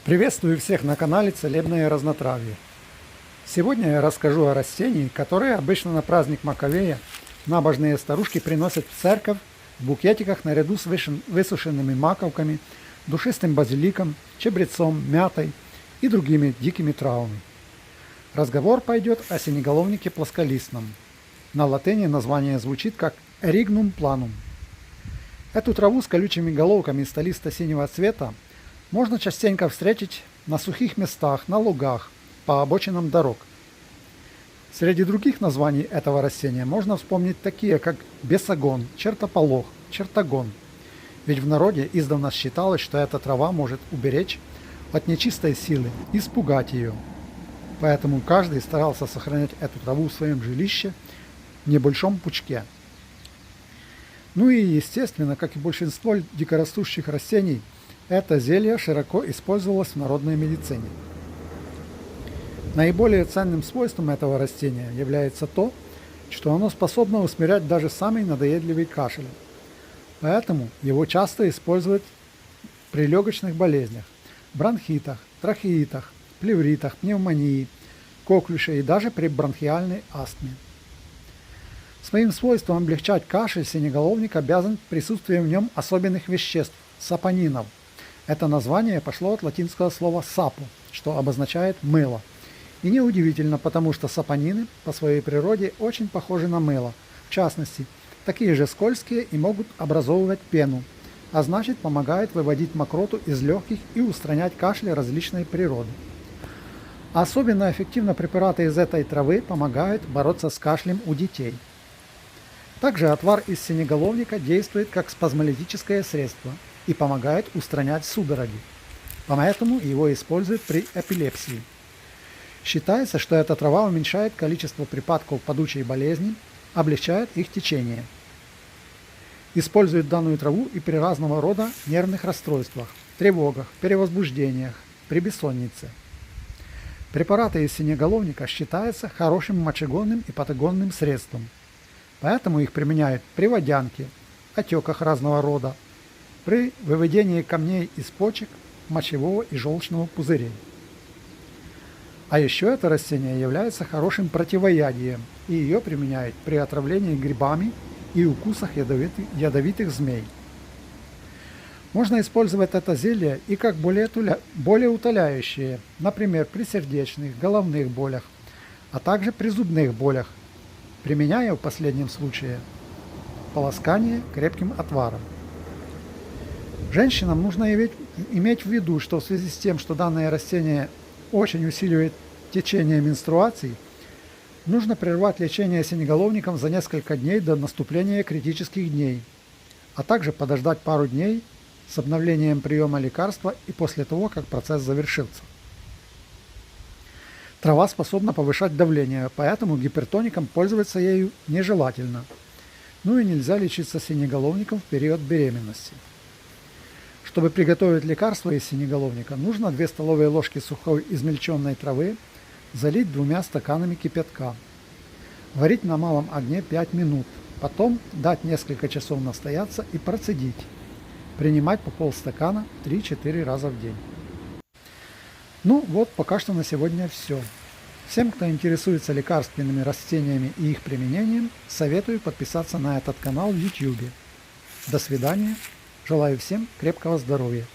Приветствую всех на канале Целебное разнотравье. Сегодня я расскажу о растении, которое обычно на праздник Маковея набожные старушки приносят в церковь в букетиках наряду с высушенными маковками, душистым базиликом, чабрецом, мятой и другими дикими травами. Разговор пойдет о синеголовнике плосколистном. На латыни название звучит как Eryngium planum. Эту траву с колючими головками столисто-синего цвета можно частенько встретить на сухих местах, на лугах, по обочинам дорог. Среди других названий этого растения можно вспомнить такие, как бесогон, чертополох, чертогон. Ведь в народе издавна считалось, что эта трава может уберечь от нечистой силы, испугать ее. Поэтому каждый старался сохранять эту траву в своем жилище в небольшом пучке. Ну и естественно, как и большинство дикорастущих растений, это зелье широко использовалось в народной медицине. Наиболее ценным свойством этого растения является то, что оно способно усмирять даже самый надоедливый кашель. Поэтому его часто используют при легочных болезнях, бронхитах, трахеитах, плевритах, пневмонии, коклюше и даже при бронхиальной астме. Своим свойством облегчать кашель синеголовник обязан присутствием в нем особенных веществ – сапонинов. Это название пошло от латинского слова «сапо», что обозначает «мыло». И неудивительно, потому что сапонины по своей природе очень похожи на мыло. В частности, такие же скользкие и могут образовывать пену, а значит помогают выводить мокроту из легких и устранять кашель различной природы. Особенно эффективно препараты из этой травы помогают бороться с кашлем у детей. Также отвар из синеголовника действует как спазмолитическое средство и помогает устранять судороги, поэтому его используют при эпилепсии. Считается, что эта трава уменьшает количество припадков падучей болезни, облегчает их течение. Используют данную траву и при разного рода нервных расстройствах, тревогах, перевозбуждениях, при бессоннице. Препараты из синеголовника считаются хорошим мочегонным и патагонным средством, поэтому их применяют при водянке, отеках разного рода, при выведении камней из почек, мочевого и желчного пузырей. А еще это растение является хорошим противоядием, и ее применяют при отравлении грибами и укусах ядовитых змей. Можно использовать это зелье и как более утоляющее, например, при сердечных, головных болях, а также при зубных болях, применяя в последнем случае полоскание крепким отваром. Женщинам нужно иметь в виду, что в связи с тем, что данное растение очень усиливает течение менструаций, нужно прервать лечение синеголовником за несколько дней до наступления критических дней, а также подождать пару дней с обновлением приема лекарства и после того, как процесс завершится. Трава способна повышать давление, поэтому гипертоником пользоваться ею нежелательно. Ну и нельзя лечиться синеголовником в период беременности. Чтобы приготовить лекарство из синеголовника, нужно 2 столовые ложки сухой измельченной травы залить 2 стаканами кипятка. Варить на малом огне 5 минут, потом дать несколько часов настояться и процедить. Принимать по полстакана 3-4 раза в день. Ну вот, пока что на сегодня все. Всем, кто интересуется лекарственными растениями и их применением, советую подписаться на этот канал в YouTube. До свидания. Желаю всем крепкого здоровья.